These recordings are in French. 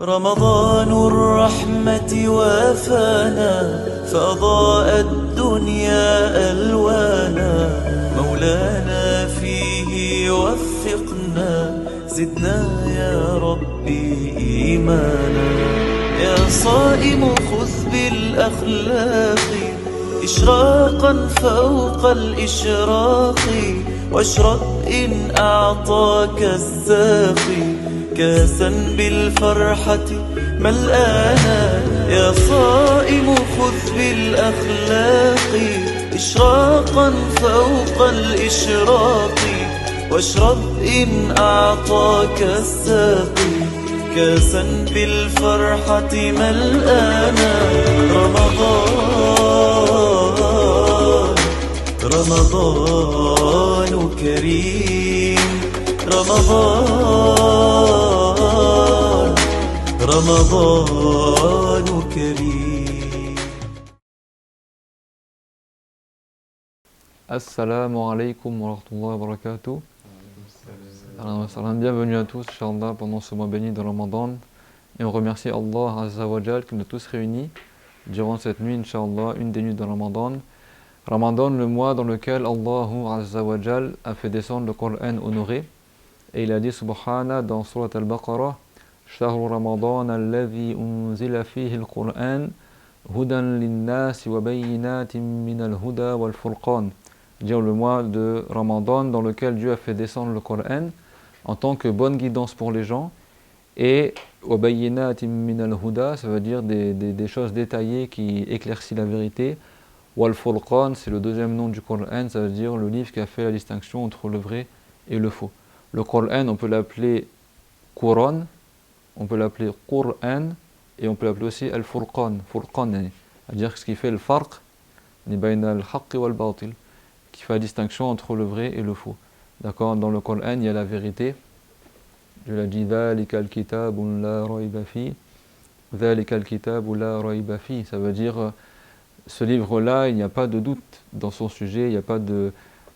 رمضان الرحمة وافانا فأضاء الدنيا ألوانا مولانا فيه وفقنا زدنا يا ربي إيمانا يا صائم خذ بالأخلاق إشراقا فوق الإشراق واشرب إن أعطاك الساقي كاسا بالفرحة ملآنا يا صائم خذ بالأخلاق إشراقا فوق الإشراق واشرب إن أعطاك الساقي كاسا بالفرحة ملآنا رمضان كريم رمضان كريم. Assalamu alaikum wa rahmatullahi wa barakatuh. Bienvenue à tous, Inch'Allah, pendant ce mois béni de Ramadan. Et on remercie Allah Azza wa Jal qui nous a tous réunis durant cette nuit, Inch'Allah, une des nuits de Ramadan. Ramadan, le mois dans lequel Allah Azza wa Jal a fait descendre le Coran honoré. Et il a dit Subhana dans Surat Al-Baqarah Shahru Ramadan alladhi unzila fihi al-Qur'an hudan lin-nas wa bayyinatin min al-huda wal-furqan. Dire le mois de Ramadan dans lequel Dieu a fait descendre le Coran en tant que bonne guidance pour les gens, et wa bayyinatin min al-huda, ça veut dire des choses détaillées qui éclaircissent la vérité. Wal-furqan, c'est le deuxième nom du Coran, ça veut dire le livre qui a fait la distinction entre le vrai et le faux. Le Coran, on peut l'appeler Qur'an, on peut l'appeler Qur'an, et on peut l'appeler aussi Al-Furqan, c'est-à-dire ce qui fait le farq, bayna al-haqq wal-batil, qui fait la distinction entre le vrai et le faux. D'accord? Dans le Coran, il y a la vérité. Je l'ai dit, ذَلِكَ الْكِتَابُ لَا رَيْبَ فِيهِ ذَلِكَ الْكِتَابُ لَا رَيْبَ فِيهِ. Ça veut dire, ce livre-là, il n'y a pas de doute dans son sujet, il n'y a pas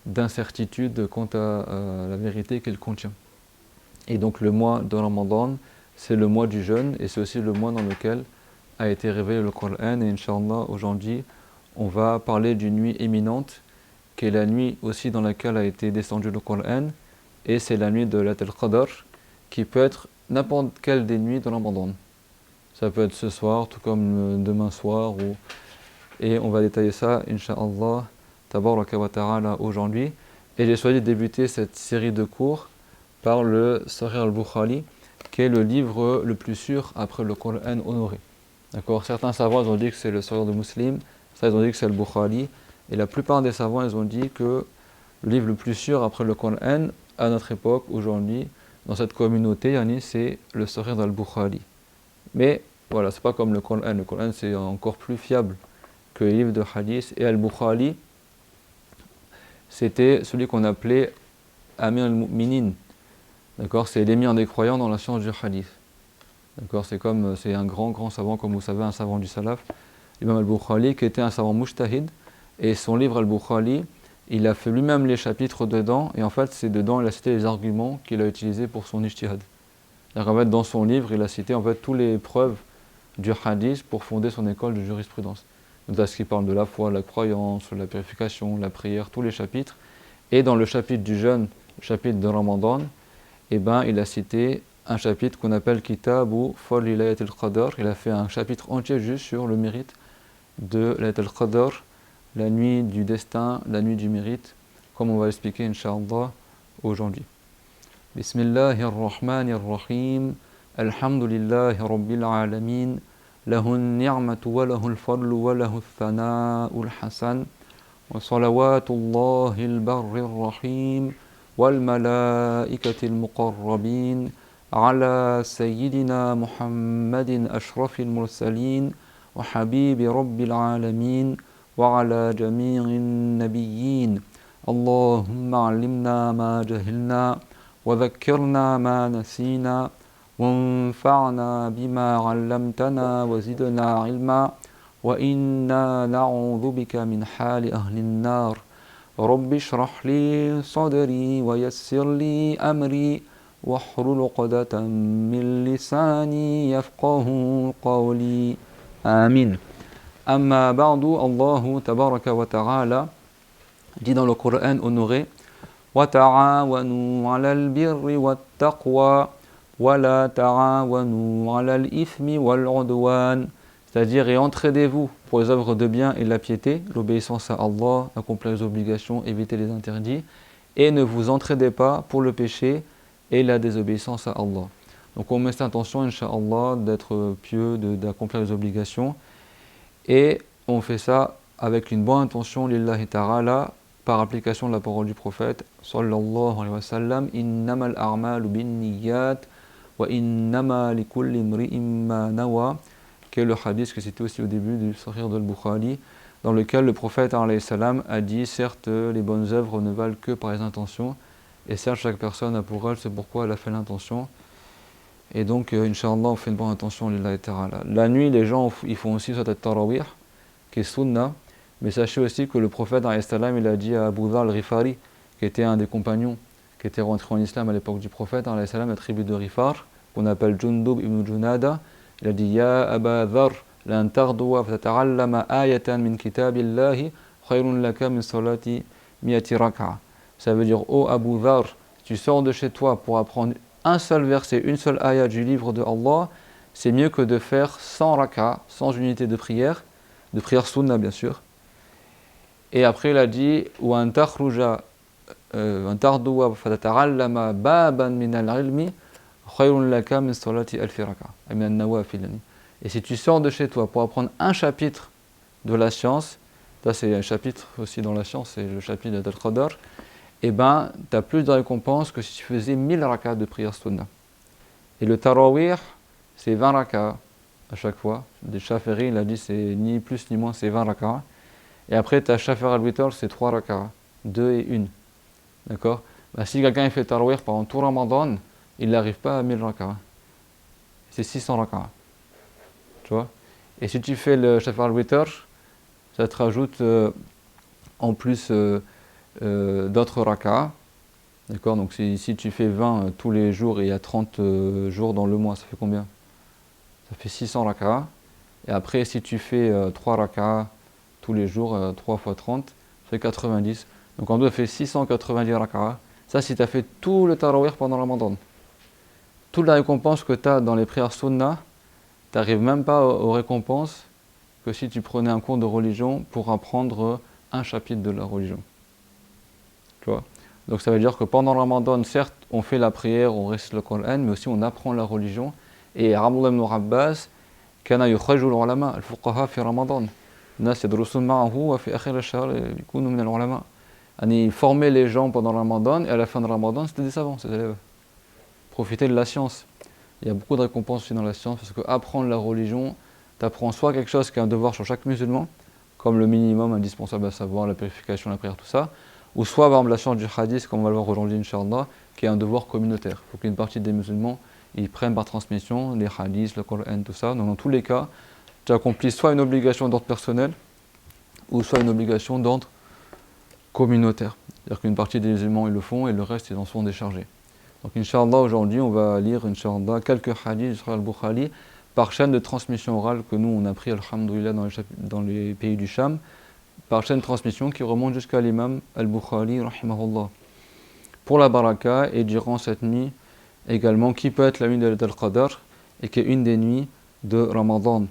d'incertitude quant à la vérité qu'il contient. Et donc le mois de Ramadan, c'est le mois du jeûne, et c'est aussi le mois dans lequel a été révélé le Coran. Et Inch'Allah, aujourd'hui, on va parler d'une nuit éminente, qui est la nuit aussi dans laquelle a été descendu le Coran, et c'est la nuit de Laylatul Qadr, qui peut être n'importe quelle des nuits de Ramadan. Ça peut être ce soir, tout comme demain soir, et on va détailler ça, Inch'Allah, Tabaraka wa ta'ala, aujourd'hui. Et j'ai choisi de débuter cette série de cours par le Sahih al-Bukhari, qui est le livre le plus sûr après le Coran honoré. D'accord? Certains savants ils ont dit que c'est le Sahih de Muslim, ça ils ont dit que c'est le Bukhari, et la plupart des savants ils ont dit que le livre le plus sûr après le Coran à notre époque, aujourd'hui, dans cette communauté, c'est le Sahih al-Bukhari. Mais voilà, c'est pas comme le Coran. Le Coran c'est encore plus fiable que les livres de hadith, et al-Bukhari c'était celui qu'on appelait Amir al-Mu'minin. D'accord, c'est l'émir des croyants dans la science du hadith. D'accord, c'est un grand savant, comme vous savez, un savant du salaf, l'imam al-Bukhari, qui était un savant mujtahid, et son livre al-Bukhari, il a fait lui-même les chapitres dedans, et en fait, c'est dedans, il a cité les arguments qu'il a utilisés pour son ijtihad. En fait, dans son livre, il a cité en fait toutes les preuves du hadith pour fonder son école de jurisprudence. Donc là, ce qui parle de la foi, la croyance, la purification, la prière, tous les chapitres. Et dans le chapitre du jeûne, le chapitre de Ramadan, il a cité un chapitre qu'on appelle Kitabu Fadli Laylatul Qadr. Il a fait un chapitre entier juste sur le mérite de Laylatul Qadr, la nuit du destin, la nuit du mérite, comme on va l'expliquer, Inch'Allah, aujourd'hui. Bismillahirrahmanirrahim. Alhamdulillahi Rabbil Alamin. له النعمة وله الفضل وله الثناء الحسن وصلوات الله البر الرحيم والملائكة المقربين على سيدنا محمد أشرف المرسلين وحبيب رب العالمين وعلى جميع النبيين اللهم علمنا ما جهلنا وذكرنا ما نسينا وانفعنا بما علمتنا وزدنا علما وإنا نعوذ بك من حال أهل النار رب اشرح لي صدري ويسر لي أمري واحلل عقدة من لساني يفقه قولي آمين. أما بعد, Allah tabaraka wa ta'ala dit dans le Coran honoré: وَتَعَاوَنُوا عَلَى الْبِرِّ وَالتَّقْوَى وَلَا تَعَاوَنُوا عَلَى الْإِثْمِ وَالْعُدْوَانِ. C'est-à-dire, et entraidez-vous pour les œuvres de bien et la piété, l'obéissance à Allah, accomplir les obligations, éviter les interdits, et ne vous entraidez pas pour le péché et la désobéissance à Allah. Donc on met cette intention, Inch'Allah, d'être pieux, d'accomplir les obligations, et on fait ça avec une bonne intention, lillahi ta'ala, par application de la parole du prophète, sallallahu alayhi wa sallam: innamal a'malu binniyat wa innama likulli imri'in ma nawa, qui est le hadith que c'était aussi au début du Sahih al-Bukhari, dans lequel le prophète alayhi salam a dit: certes, les bonnes œuvres ne valent que par les intentions, et certes, chaque personne a pour elle, c'est pourquoi elle a fait l'intention. Et donc, Inch'Allah, on fait une bonne intention, lillahi ta'ala. La nuit, les gens, ils font aussi cette tarawih, qui est sunna, mais sachez aussi que le prophète alayhi salam, il a dit à Abu Dharr al-Ghifari, qui était un des compagnons, qui était rentré en islam à l'époque du prophète alayhi salam, la tribu de Ghifar, qu'on appelle Jundub ibn Junada, il a dit: Ya Aba Dharr, lan tardwa fatata'allama ayatan min kitabillahi khayrun laka min salati miyati rak'a. Ça veut dire: ô Abu Dharr, si tu sors de chez toi pour apprendre un seul verset, une seule ayat du livre de Allah, c'est mieux que de faire 100 rak'a, 100 unités de prière sunna bien sûr. Et après il a dit: wa an takhruja an tardwa fatata'allama baban min al-ilmi khayrun laka min salati alfi rak'a, min an-nawafil. Et si tu sors de chez toi pour apprendre un chapitre de la science, ça c'est un chapitre aussi dans la science, c'est le chapitre d'Al-Qadar, et ben tu as plus de récompense que si tu faisais 1000 rak'at de prière sunna. Et le tarawih, c'est 20 rak'at à chaque fois. Des Shafi'i, il a dit c'est ni plus ni moins, c'est 20 rak'at. Et après tu as Shafi'i al-Witr, c'est 3 rak'at, 2 et 1. D'accord? Bah, si quelqu'un fait tarawih pendant tout Ramadan, il n'arrive pas à 1000 rak'at. C'est 600 rak'at. Tu vois? Et si tu fais le Shafi'i al-Witr, ça te rajoute en plus d'autres rak'at. D'accord? Donc si tu fais 20 tous les jours et il y a 30 jours dans le mois, ça fait combien? Ça fait 600 rak'at. Et après, si tu fais 3 rak'at tous les jours, 3 fois 30, ça fait 90. Donc en tout, ça fait 690 rak'at. Ça, si tu as fait tout le tarawih pendant le Ramadan. Toute la récompense que tu as dans les prières sunna, tu n'arrives même pas aux récompenses que si tu prenais un cours de religion pour apprendre un chapitre de la religion. Tu vois? Donc ça veut dire que pendant le Ramadan, certes, on fait la prière, on récite le Coran, mais aussi on apprend la religion. Et Abdullah ibn Abbas, kana yukhraju al-ulama al-fuqaha fi Ramadan. Nas yadrusun ma'ahu wa fi akhir ash-shahr yakunu min al-ulama. Il formait les gens pendant le Ramadan, et à la fin de Ramadan, c'était des savants, ces élèves. Profiter de la science. Il y a beaucoup de récompenses aussi dans la science, parce que apprendre la religion, tu apprends soit quelque chose qui est un devoir sur chaque musulman, comme le minimum indispensable à savoir, la purification, la prière, tout ça, ou soit par exemple la science du hadith, comme on va le voir aujourd'hui, Inch'Allah, qui est un devoir communautaire. Il faut qu'une partie des musulmans, ils prennent par transmission les hadiths, le Coran, tout ça. Donc dans tous les cas, tu accomplis soit une obligation d'ordre personnel, ou soit une obligation d'ordre communautaire. C'est-à-dire qu'une partie des musulmans, ils le font, et le reste, ils en sont déchargés. Donc Inch'Allah, aujourd'hui, on va lire, Inch'Allah, quelques hadiths du Sahih al-Bukhari, par chaîne de transmission orale que nous, on a pris, alhamdoulilah, dans les pays du Sham, par chaîne de transmission qui remonte jusqu'à l'imam al-Bukhari, rahimahullah. Pour la baraka, et durant cette nuit, également, qui peut être la nuit de Al-Qadr, et qui est une des nuits de Ramadan.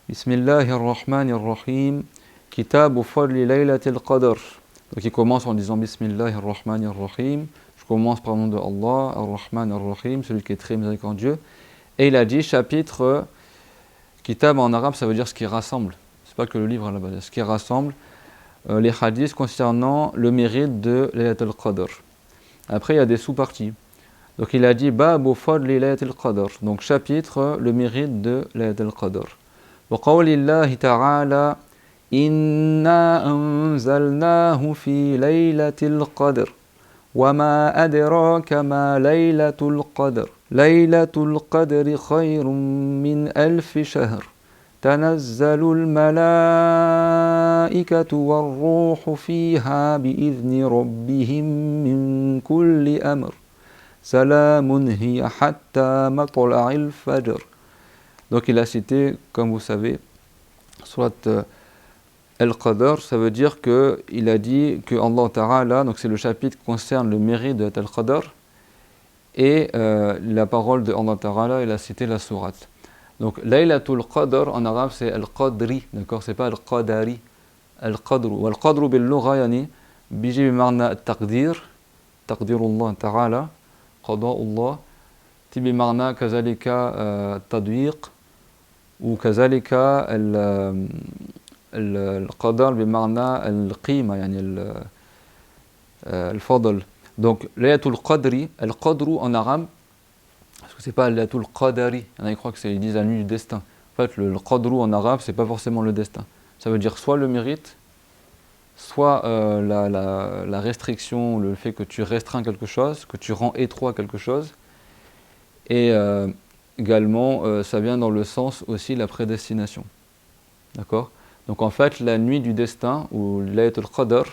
Bismillahirrahmanirrahim, Kitabu fadli laylatil qadr. Donc il commence en disant Bismillahirrahmanirrahim. Je commence par le nom de Allah, Ar-Rahman Ar-Rahim, celui qui est très miséricordieux. Et il a dit chapitre, Kitab en arabe, ça veut dire ce qui rassemble. C'est pas que le livre à la base, ce qui rassemble les hadiths concernant le mérite de Laylatul Qadr. Après, il y a des sous-parties. Donc il a dit Babu fadli Laylatul Qadr. Donc chapitre, le mérite de Laylatul Qadr. Wa qawlillahi ta'ala Inna anzalnahu fi Laylatil Qadr. وما أدراك ما ليلة القدر ليلة القدر خير من ألف شهر تنزل الملائكة والروح فيها بإذن ربهم من كل أمر Salamun hiya hatta matla'il fajr. Donc il a cité, comme vous savez, surat Al-Qadr, ça veut dire qu'il a dit que Allah Ta'ala, donc c'est le chapitre qui concerne le mérite de Al-Qadr, et la parole de Allah Ta'ala, il a cité la sourate. Donc Laylatul Qadr en arabe c'est Al-Qadri, d'accord, c'est pas Al-Qadari, Al-Qadru. Wal-Qadru bil-lugha yani biji bimarna Taqdir, Taqdirullah Ta'ala, Qada'ullah, ti bimarna kazalika Tadwiq, ou kazalika القدر بمعنى القيمة يعني الفضل. Donc Laylatul Qadri, Al-Qadru en arabe, parce que c'est pas Laylatul Qadari, il y en a qui croient que c'est, ils disent la nuit du destin. En fait le Qadru en arabe c'est pas forcément le destin. Ça veut dire soit le mérite, soit la restriction, le fait que tu restreins quelque chose, que tu rends étroit quelque chose. Et également ça vient dans le sens aussi la prédestination. D'accord? Donc en fait, la nuit du destin, ou Laylatul Qadr,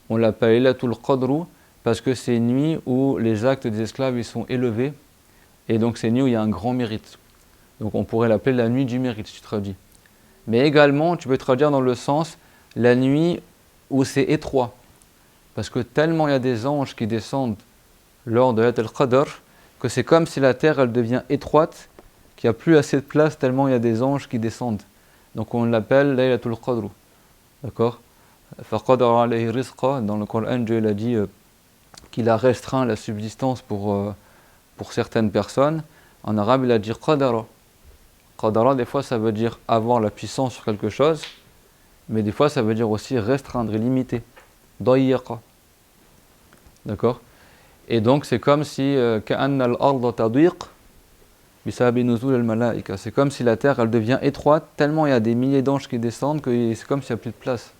on l'appelle Laylatul Qadru parce que c'est une nuit où les actes des esclaves ils sont élevés, et donc c'est une nuit où il y a un grand mérite. Donc on pourrait l'appeler la nuit du mérite, si tu traduis. Mais également, tu peux traduire dans le sens la nuit où c'est étroit, parce que tellement il y a des anges qui descendent lors de Laylatul Qadr, que c'est comme si la terre elle devient étroite, qu'il n'y a plus assez de place tellement il y a des anges qui descendent. Donc on l'appelle Laylatul Qadr. D'accord? Faqadara alayhi rizqa, dans le Coran, Dieu a dit qu'il a restreint la subsistance pour certaines personnes. En arabe, il a dit Qadara. Qadara, des fois, ça veut dire avoir la puissance sur quelque chose, mais des fois, ça veut dire aussi restreindre et limiter. Dayyaqa. D'accord? Et donc, c'est comme si Ka'anna al-arda tadiq. C'est comme si la terre elle devient étroite, tellement il y a des milliers d'anges qui descendent que c'est comme s'il n'y a plus de place.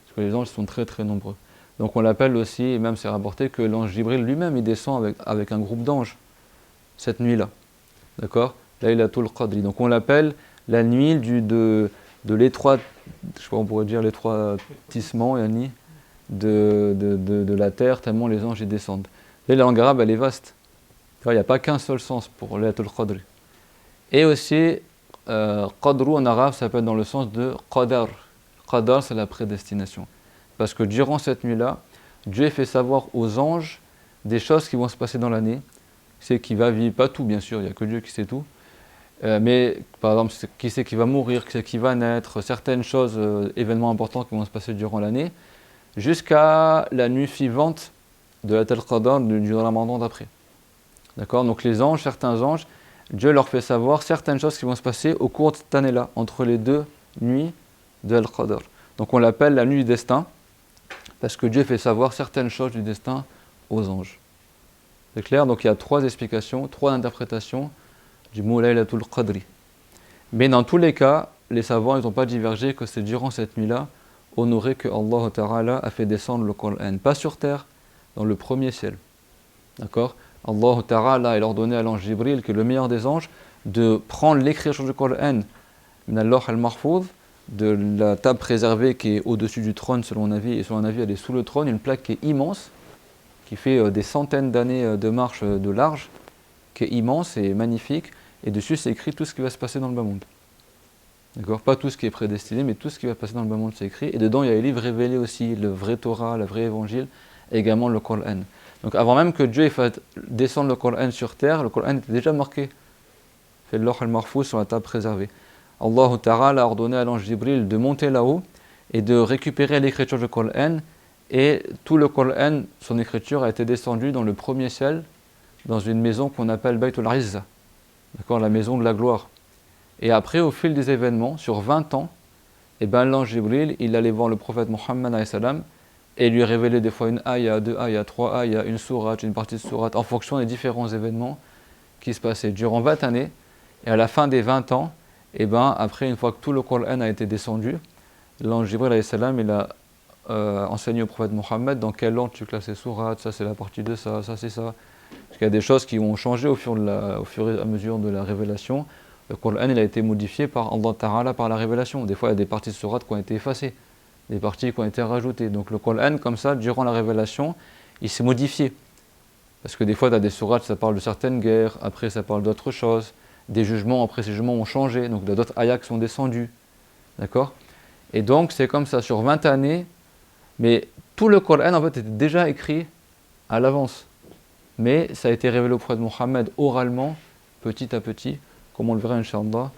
Parce que les anges sont très très nombreux. Donc on l'appelle aussi, et même c'est rapporté que l'ange Jibril lui-même il descend avec un groupe d'anges cette nuit-là. D'accord? Laylatul Qadri. Donc on l'appelle la nuit de l'étroit, je sais pas, on pourrait dire l'étroitissement yani, de la terre, tellement les anges y descendent. Là, la langue arabe elle est vaste. Il n'y a pas qu'un seul sens pour Laylatul Qadr. Et aussi, Qadru en arabe, ça peut être dans le sens de Qadar. Qadar, c'est la prédestination. Parce que durant cette nuit-là, Dieu fait savoir aux anges des choses qui vont se passer dans l'année. C'est qui va vivre, pas tout bien sûr, il n'y a que Dieu qui sait tout. Mais par exemple, qui c'est qui va mourir, qui c'est qui va naître, certaines choses, événements importants qui vont se passer durant l'année, jusqu'à la nuit suivante de Laylatul Qadr du Ramadan d'après. D'accord? Donc les anges, certains anges, Dieu leur fait savoir certaines choses qui vont se passer au cours de cette année-là, entre les deux nuits de Al-Qadr. Donc on l'appelle la nuit du destin, parce que Dieu fait savoir certaines choses du destin aux anges. C'est clair? Donc il y a trois explications, trois interprétations du mot Laylatul Qadri. Mais dans tous les cas, les savants n'ont pas divergé que c'est durant cette nuit-là, honoré que Allah Ta'ala a fait descendre le Coran, pas sur terre, dans le premier ciel. D'accord? Allah Ta'ala, il a ordonné à l'ange Jibril, qui est le meilleur des anges, de prendre l'écriture du Coran, min al-Lawh al-Mahfouz, de la table préservée qui est au-dessus du trône selon un avis, et selon un avis elle est sous le trône, une plaque qui est immense, qui fait des centaines d'années de marche de large, qui est immense et magnifique, et dessus c'est écrit tout ce qui va se passer dans le bas monde. D'accord? Pas tout ce qui est prédestiné, mais tout ce qui va passer dans le bas monde c'est écrit, et dedans il y a les livres révélés aussi, le vrai Torah, le vrai Évangile, et également le Coran. Donc avant même que Dieu fasse descendre le Coran sur terre, le Coran était déjà marqué. Fait l'Lawh al-Mahfouz sur la table préservée. Allah Ta'ala a ordonné à l'ange Jibril de monter là-haut et de récupérer l'écriture du Coran. Et tout le Coran, son écriture a été descendue dans le premier ciel, dans une maison qu'on appelle Baytul Izza, d'accord, la maison de la gloire. Et après, au fil des événements, sur 20 ans, l'ange Jibril, il allait voir le prophète Muhammad alayhi salam, et lui révéler des fois une ayah, deux ayahs, trois ayahs, une sourate, une partie de sourate, en fonction des différents événements qui se passaient durant 20 années. Et à la fin des 20 ans, après, une fois que tout le Coran a été descendu, l'ange Jibril alayhi salam, il a enseigné au prophète Mohammed dans quelle ordre tu classes les sourates, ça c'est la partie de ça, ça c'est ça. Parce qu'il y a des choses qui ont changé au fur et à mesure de la révélation. Le Coran il a été modifié par Allah Ta'ala par la révélation. Des fois il y a des parties de sourates qui ont été effacées, des parties qui ont été rajoutées. Donc le Coran comme ça, durant la révélation, il s'est modifié. Parce que des fois, tu as des sourates, ça parle de certaines guerres, après ça parle d'autres choses, des jugements, après ces jugements ont changé, donc d'autres ayats qui sont descendus. D'accord? Et donc, c'est comme ça, sur 20 années, mais tout le Coran, en fait, était déjà écrit à l'avance. Mais ça a été révélé au prophète Mohammed oralement, petit à petit, comme on le verra, Inch'Allah,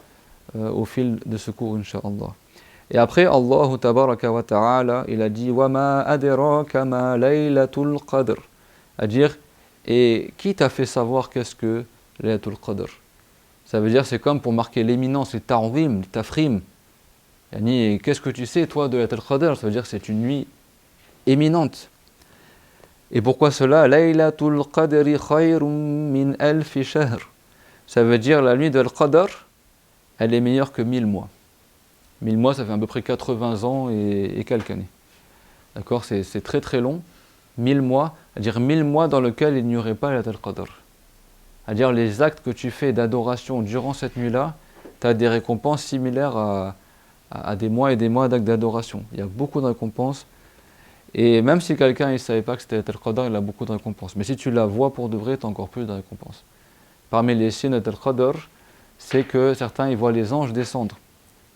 au fil de ce cours, Inch'Allah. Et après, Allah tabaraka wa ta'ala, il a dit وَمَا أَدْرَاكَ مَا لَيْلَةُ الْقَدْرِ, c'est-à-dire, et qui t'a fait savoir qu'est-ce que Laylatul Qadr? Ça veut dire, c'est comme pour marquer l'éminence, les ta'zim, les tafrim. Yani, qu'est-ce que tu sais, toi, de Laylatul Qadr? Ça veut dire que c'est une nuit éminente. Et pourquoi cela? Laylatul Qadri khayrun min alfi shahr. Ça veut dire la nuit de Al-Qadr, elle est meilleure que 1000 mois. 1000 mois, ça fait à peu près 80 ans et quelques années. D'accord? C'est très très long. 1000 mois, c'est-à-dire 1000 mois dans lesquels il n'y aurait pas Laylatul Qadr. C'est-à-dire les actes que tu fais d'adoration durant cette nuit-là, tu as des récompenses similaires à des mois et des mois d'actes d'adoration. Il y a beaucoup de récompenses. Et même si quelqu'un ne savait pas que c'était Laylatul Qadr, il a beaucoup de récompenses. Mais si tu la vois pour de vrai, tu as encore plus de récompenses. Parmi les signes de Laylatul Qadr, c'est que certains ils voient les anges descendre.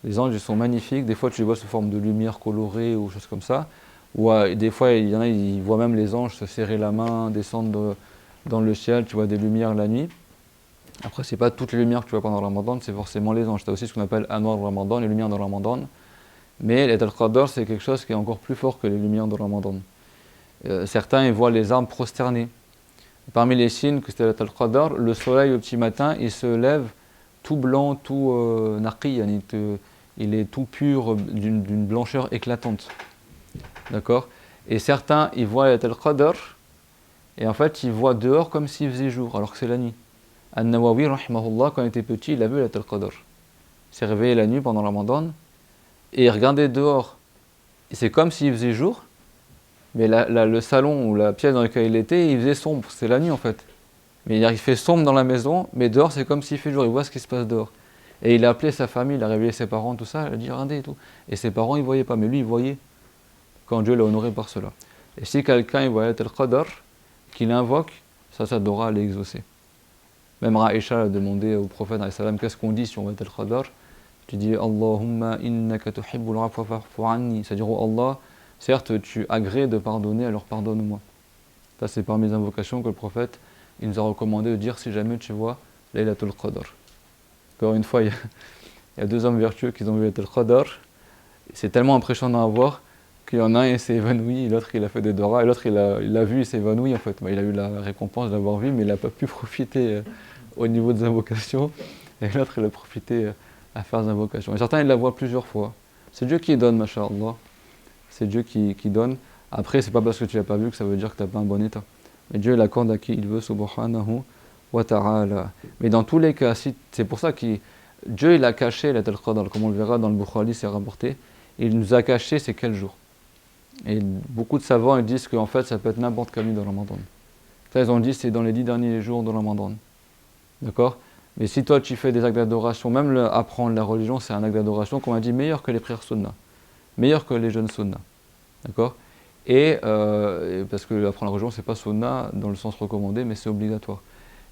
Les anges ils sont magnifiques, des fois tu les vois sous forme de lumière colorée ou choses comme ça. Ou des fois il y en a, ils voient même les anges se serrer la main, descendre dans le ciel, tu vois des lumières la nuit. Après c'est pas toutes les lumières que tu vois pendant le Ramadan, c'est forcément les anges. Tu as aussi ce qu'on appelle Anwar Ramadan, les lumières de Ramadan. Mais Laylatul Qadr c'est quelque chose qui est encore plus fort que les lumières de Ramadan. Certains ils voient les arbres prosternés. Parmi les signes que c'était Laylatul Qadr, le soleil au petit matin il se lève tout blanc, tout naqi, il est tout pur, d'une blancheur éclatante. D'accord? Et certains, ils voient Laylatul Qadr, et en fait, ils voient dehors comme s'il faisait jour, alors que c'est la nuit. An-Nawawi, rahimahullah, quand il était petit, il a vu Laylatul Qadr. Il s'est réveillé la nuit pendant le Ramadan, et il regardait dehors. Et c'est comme s'il faisait jour, mais le salon ou la pièce dans laquelle il était, il faisait sombre, c'est la nuit en fait. Mais il fait sombre dans la maison, mais dehors c'est comme s'il fait jour, il voit ce qui se passe dehors. Et il a appelé sa famille, il a réveillé ses parents, tout ça, il a dit regardez et tout. Et ses parents ils ne voyaient pas, mais lui il voyait quand Dieu l'a honoré par cela. Et si quelqu'un il voit Laylatul Qadr, qu'il invoque, ça doit aller exaucer. Même Aïcha a demandé au prophète qu'est-ce qu'on dit si on voit Laylatul Qadr? Tu dis Allahumma innaka tuhibbul afwa fa'fu anni. C'est-à-dire oh Allah, certes tu agrées de pardonner, alors pardonne-moi. Ça c'est parmi les invocations que le prophète il nous a recommandé de dire si jamais tu vois Laylatul Qadr. Encore une fois, il y a deux hommes vertueux qui ont vu Laylatul Qadr. C'est tellement impressionnant à voir qu'il y en a un, il s'est évanoui, l'autre il a fait des doras, et l'autre il l'a vu, il s'est évanoui en fait. Il a eu la récompense d'avoir vu, mais il n'a pas pu profiter au niveau des invocations. Et l'autre il a profité à faire des invocations. Et certains ils la voient plusieurs fois. C'est Dieu qui donne, masha'Allah. C'est Dieu qui donne. Après, c'est pas parce que tu l'as pas vu que ça veut dire que tu n'as pas un bon état. Mais Dieu l'accorde à qui il veut, subhanahu wa ta'ala. Mais dans tous les cas, c'est pour ça que Dieu il a caché Laylatul Qadr, comme on le verra dans le Bukhari, c'est rapporté. Il nous a caché c'est quel jour. Et beaucoup de savants ils disent qu'en fait ça peut être n'importe quelle nuit de Ramadan. Ça, ils ont dit c'est dans les 10 derniers jours de Ramadan. D'accord? Mais si toi tu fais des actes d'adoration, même apprendre la religion c'est un acte d'adoration qu'on a dit meilleur que les prières sunna, meilleur que les jeûnes sunna. D'accord? Et parce que apprendre la religion c'est pas sunna dans le sens recommandé mais c'est obligatoire.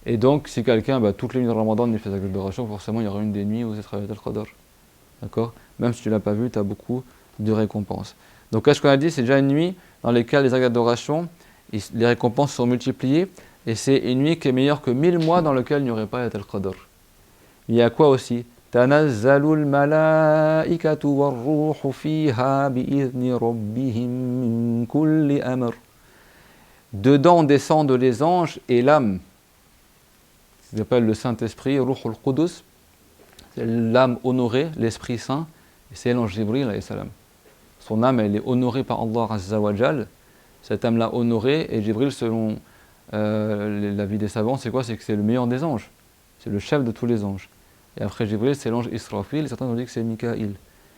Et donc si quelqu'un toutes les nuits de Ramadan il fait des actes d'adoration, forcément il y aura une des nuits où c'est Laylatul Qadr. D'accord? Même si tu l'as pas vu, tu as beaucoup de récompenses. Donc qu'est-ce qu'on a dit? C'est déjà une nuit dans laquelle les actes d'adoration, les récompenses sont multipliées, et c'est une nuit qui est meilleure que 1000 mois dans lesquels il n'y aurait pas Laylatul Qadr. Il y a quoi aussi? Tanazzalul malaikatu war-ruhu fiha bi'izni rabbihim min kulli amr. Dedans descendent les anges et l'âme. Ce qu'on appelle le Saint-Esprit, Ruhul Qudus. C'est l'âme honorée, l'Esprit Saint, et c'est l'ange Jibril alayhi salam. Son âme, elle est honorée par Allah Azza wa Jal. Cette âme-là honorée, et Jibril, selon l'avis des savants, c'est quoi? C'est que c'est le meilleur des anges. C'est le chef de tous les anges. Et après Jibril, c'est l'ange Israfil, et certains ont dit que c'est Mikaïl.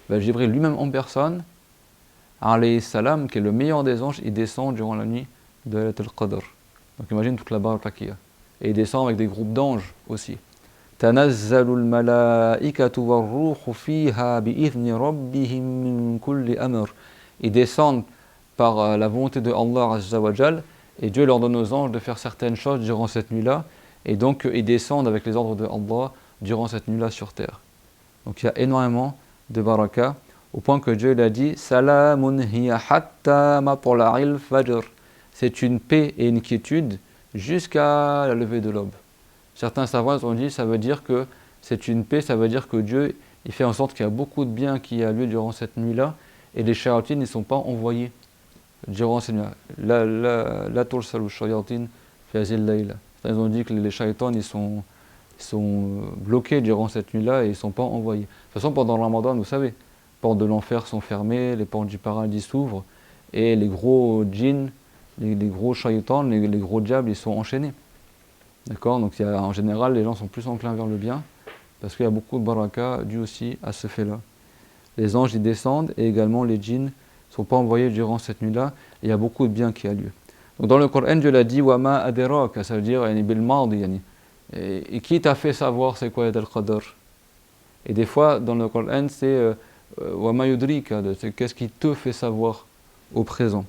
Jibril lui-même en personne, alayhi salam, qui est le meilleur des anges, il descend durant la nuit de Laylatul Qadr. Donc imagine toute la baraka qu'il y a. Et il descend avec des groupes d'anges aussi. Tanazzalul malaikatu war-ruhu fiha bi'izni rabbihim min kulli amr. Ils descendent par la volonté de Allah Azza wa Jal, et Dieu leur donne aux anges de faire certaines choses durant cette nuit-là, et donc ils descendent avec les ordres de Allah durant cette nuit-là sur terre. Donc il y a énormément de baraka, au point que Dieu l'a dit « Salamun hiya hatta matla'il fajr » c'est une paix et une quiétude jusqu'à la levée de l'aube. Certains savants ont dit ça veut dire que c'est une paix, ça veut dire que Dieu il fait en sorte qu'il y a beaucoup de bien qui a lieu durant cette nuit-là, et les shayatines ne sont pas envoyés durant cette nuit-là. La tursalu shayatin fi hazil layla. Ils ont dit que les shaytans ils sont bloqués durant cette nuit-là et ils ne sont pas envoyés. De toute façon, pendant le Ramadan, vous savez, les portes de l'enfer sont fermées, les portes du paradis s'ouvrent, et les gros djinns, les gros shaytans, les gros diables, ils sont enchaînés. D'accord? Donc en général, les gens sont plus enclins vers le bien, parce qu'il y a beaucoup de baraka dû aussi à ce fait-là. Les anges y descendent, et également les djinns ne sont pas envoyés durant cette nuit-là, et il y a beaucoup de bien qui a lieu. Donc dans le Coran, Dieu l'a dit « Wama aderaka », ça veut dire « bil mardi », et qui t'a fait savoir c'est quoi al-Qadr? Et des fois, dans le Coran, c'est Wama yudrika, c'est qu'est-ce qui te fait savoir au présent.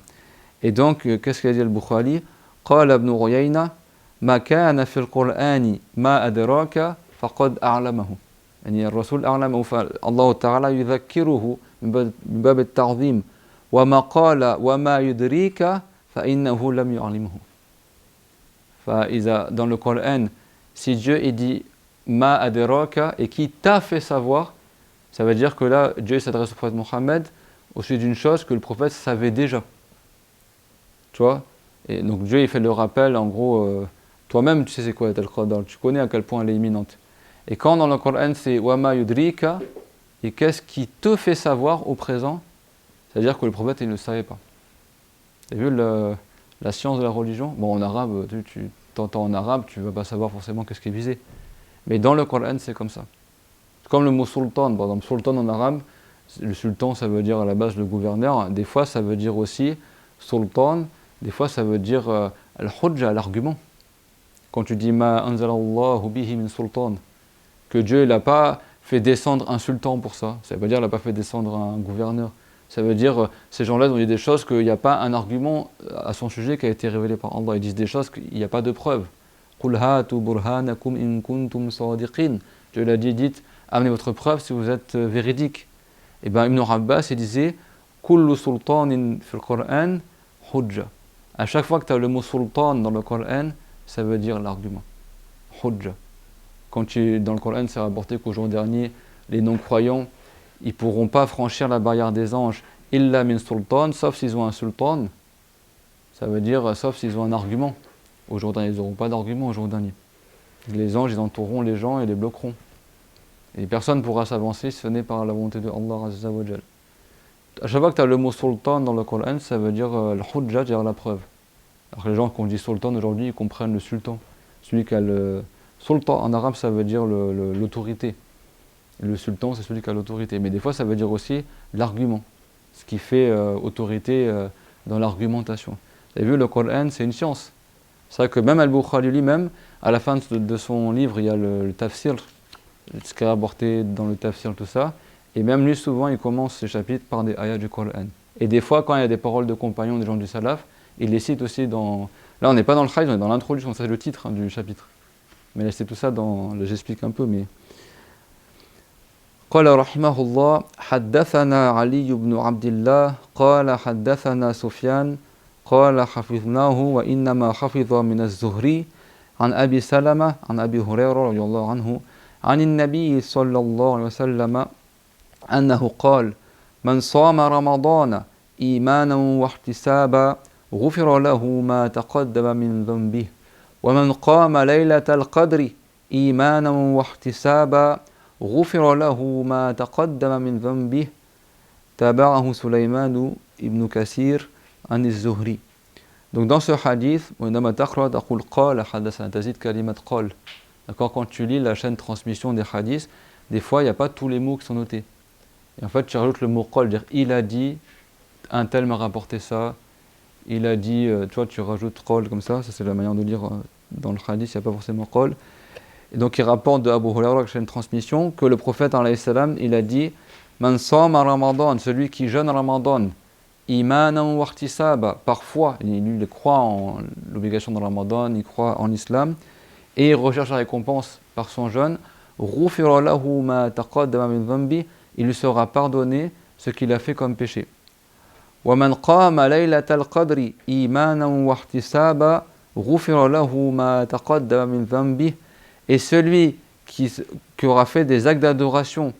Et donc, qu'est-ce qu'a dit al-Bukhari? Qala ibn Uyayna, ma kana fil Qur'ani ma adraka faqad a'lamahu. يعني الرسول أعلمه فالله تعالى يذكره من باب التعظيم وما قال وما يدريك فإنه لم يعلمه. فإذا dans le Coran, si Dieu dit ma adraka et qui t'a fait savoir, ça veut dire que là Dieu s'adresse au prophète Mohammed au sujet d'une chose que le prophète savait déjà. Tu vois? Et donc Dieu il fait le rappel, en gros, toi-même tu sais c'est quoi al-Qadr, tu connais à quel point elle est imminente. Et quand dans le Coran c'est Wama yudrika, et qu'est-ce qui te fait savoir au présent, c'est-à-dire que le prophète il ne le savait pas. Tu as vu la science de la religion? Bon, en arabe, tu t'entends en arabe, tu ne vas pas savoir forcément qu'est-ce qui est visé. Mais dans le Coran c'est comme ça. Comme le mot sultan, par exemple, sultan en arabe, le sultan ça veut dire à la base le gouverneur, des fois ça veut dire aussi sultan, des fois ça veut dire al-hujja, l'argument. Quand tu dis ma anzalallahu bihi min sultan, que Dieu n'a pas fait descendre un sultan pour ça, ça veut pas dire qu'il n'a pas fait descendre un gouverneur. Ça veut dire ces gens-là ont dit des choses qu'il n'y a pas un argument à son sujet qui a été révélé par Allah. Ils disent des choses qu'il n'y a pas de preuve. Qul hatu burhanakum in kuntum sadiqin. Dieu l'a dit, dites amenez votre preuve si vous êtes véridique. Et bien Ibn Abbas il disait kullu sultanin fil Qur'an hujja. À chaque fois que tu as le mot sultan dans le Coran, ça veut dire l'argument. Hujja. Quand dans le Coran, c'est rapporté qu'au jour dernier, les non-croyants, ils ne pourront pas franchir la barrière des anges, illa min sultan, sauf s'ils ont un sultan. Ça veut dire, sauf s'ils ont un argument. Au jour dernier, ils n'auront pas d'argument au jour dernier. Les anges, ils entoureront les gens et les bloqueront. Et personne ne pourra s'avancer si ce n'est par la volonté de Allah Azza wa Jal. À chaque fois que tu as le mot sultan dans le Coran, ça veut dire al-hujja, c'est-à-dire la preuve. Alors que les gens, quand on dit sultan aujourd'hui, ils comprennent le sultan. Celui qui a le sultan en arabe, ça veut dire l'autorité. Le sultan, c'est celui qui a l'autorité. Mais des fois, ça veut dire aussi l'argument. Ce qui fait autorité dans l'argumentation. Vous avez vu, le Coran, c'est une science. C'est vrai que même Al-Bukhari lui-même, à la fin de son livre, il y a le tafsir, ce qui est rapporté dans le tafsir, tout ça. Et même lui, souvent, il commence ses chapitres par des ayats du Coran. Et des fois, quand il y a des paroles de compagnons, des gens du salaf, il les cite aussi dans... Là, on n'est pas dans le hadith, on est dans l'introduction, c'est le titre du chapitre. Mais là, c'est tout ça dans... Là, j'explique un peu, mais... قال رحمه الله حدثنا علي بن عبد الله قال حدثنا سفيان قال حفظناه وإنما حفظ من الزهري عن أبي سلمة عن أبي هريرة رضي الله عنه عن النبي صلى الله عليه وسلم أنه قال من صام رمضان إيمانا واحتسابا غفر له ما تقدم من ذنبه ومن قام ليلة القدر إيمانا واحتسابا غفر له ما تقدم من ذنبه تابعه سليمان ibn Kathir عن الزهري. Donc dans ce hadith, d'accord, quand tu lis la chaîne de transmission des hadiths, des fois il n'y a pas tous les mots qui sont notés. Et en fait tu rajoutes le mot qal, dire il a dit, un tel m'a rapporté ça, il a dit, tu vois, tu rajoutes qal comme ça c'est la manière de lire dans le hadith, il n'y a pas forcément qal. Et donc il rapporte de Abu Hurayra, la chaîne de transmission, que le prophète alayhi salam, il a dit man sama ramadan, celui qui jeûne ramadan, imanan wa ihtisaba. Parfois, il croit en l'obligation de Ramadan, il croit en l'islam, et il recherche la récompense par son jeûne. Ghufira lahu ma taqaddama min dhanbi, il lui sera pardonné ce qu'il a fait comme péché. Wa man qama laylatal qadri imanan wa ihtisaba, ghufira lahu ma taqaddama min dhanbi. Et celui qui aura fait des actes d'adoration.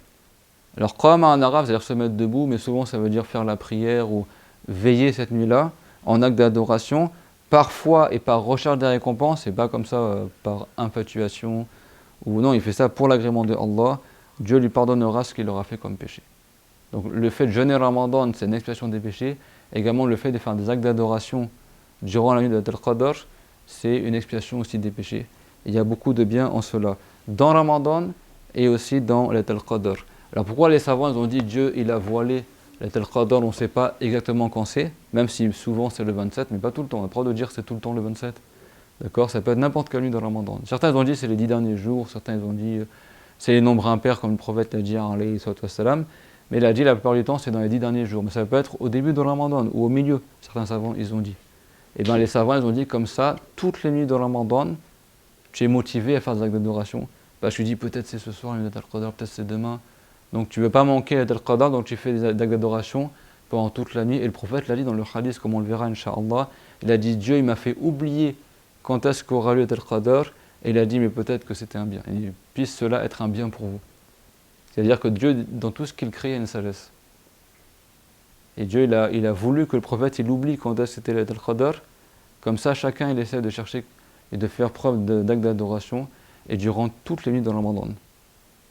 Alors, qama en arabe, c'est-à-dire se mettre debout, mais souvent ça veut dire faire la prière ou veiller cette nuit-là, en acte d'adoration, parfois et par recherche des récompenses, et pas comme ça par infatuation, ou non, il fait ça pour l'agrément de Allah, Dieu lui pardonnera ce qu'il aura fait comme péché. Donc le fait de jeûner Ramadan, c'est une expiation des péchés, également le fait de faire des actes d'adoration durant la nuit de Laylatul Qadr, c'est une expiation aussi des péchés. Il y a beaucoup de bien en cela, dans Ramadan et aussi dans Laylatul Qadr. Alors pourquoi les savants ils ont dit Dieu il a voilé Laylatul Qadr, on ne sait pas exactement quand c'est, même si souvent c'est le 27, mais pas tout le temps. On n'a pas le droit de dire c'est tout le temps le 27. D'accord, ça peut être n'importe quelle nuit de Ramadan. Certains ils ont dit c'est les 10 derniers jours, certains ils ont dit c'est les nombres impairs comme le prophète l'a dit alayhi salam, mais il a dit la plupart du temps c'est dans les 10 derniers jours. Mais ça peut être au début de Ramadan ou au milieu, certains savants ils ont dit. Et bien les savants ils ont dit comme ça, toutes les nuits de Ramadan, tu es motivé à faire des actes d'adoration. Parce que tu dis peut-être c'est ce soir, Laylatul Qadr, peut-être c'est demain. Donc tu ne veux pas manquer Laylatul Qadr, donc tu fais des actes d'adoration pendant toute la nuit. Et le prophète l'a dit dans le hadith, comme on le verra, Inch'Allah, il a dit Dieu il m'a fait oublier quand est-ce qu'aura lieu Laylatul Qadr, et il a dit mais peut-être que c'était un bien. Et puisse cela être un bien pour vous. C'est-à-dire que Dieu, dans tout ce qu'il crée, il y a une sagesse. Et Dieu il a voulu que le prophète il oublie quand est-ce que c'était Laylatul Qadr. Comme ça, chacun il essaie de chercher et de faire preuve d'actes d'adoration, et durant toutes les nuits de Ramadan.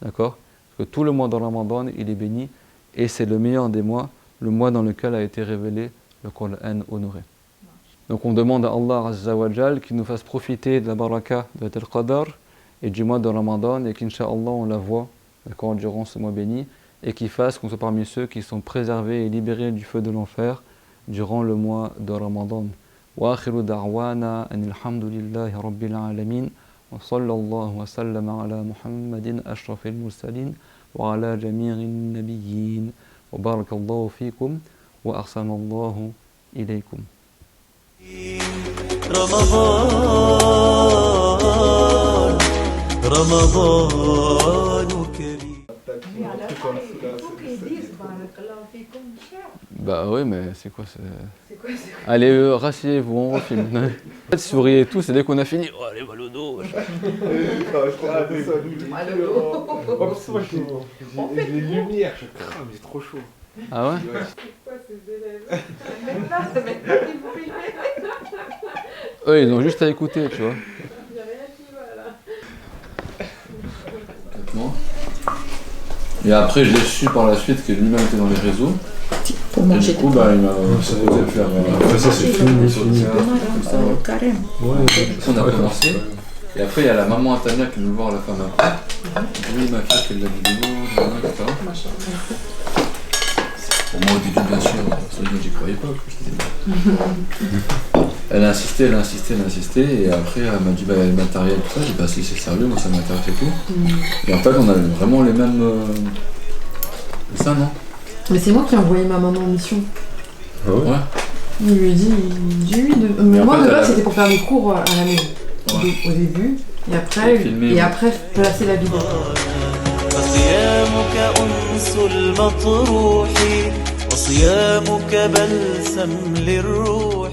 D'accord ? Parce que tout le mois de Ramadan, il est béni, et c'est le meilleur des mois, le mois dans lequel a été révélé le Coran honoré. Donc on demande à Allah Azza wa Jal qu'il nous fasse profiter de la baraka de Laylatul Qadr et du mois de Ramadan, et qu'Inch'Allah on la voit durant ce mois béni, et qu'il fasse qu'on soit parmi ceux qui sont préservés et libérés du feu de l'enfer durant le mois de Ramadan. وآخر دعوانا أن الحمد لله رب العالمين وصلى الله وسلم على محمد أشرف المرسلين وعلى جميع النبيين وبارك الله فيكم وأحسن الله إليكم. رمضان كريم. Bah oui, mais c'est quoi Allez, rasseyez-vous, on refilme. Souriez et tout, c'est dès qu'on a fini. Oh, allez, va le dos. J'ai les lumières, je crame, c'est trop chaud. Ah ouais? C'est quoi ces élèves? Même pas qu'ils vous filmez. Eux, ils ont juste à écouter, tu vois. Il n'y a rien qui va là. Et après, j'ai su par la suite que lui-même était dans les réseaux. Pour Et manger du coup, bah, il m'a proposé de faire. Ça, c'est fini. carême. On a commencé. Et après, il y a la maman Tania qui nous voir à la fin après. Oui, ma fille, qu'elle l'a vidéo, etc. Pour moi, au début, bien sûr, j'y croyais pas. Elle a insisté, et après, elle m'a dit, bah, le matériel, tout ça. J'ai dit, bah, si c'est sérieux, moi, ça m'intéresse et tout. Et en fait, on a vraiment les mêmes. C'est ça, non? Mais c'est moi qui ai envoyé ma maman en mission. Ah ouais? Ouais. Il lui dit oui. Mais en moi, fait, de base, c'était pour faire des cours à la maison. Ouais. Au début. Et après, placer la vidéo. فصيامك أنس المطروح وصيامك بلسم للروح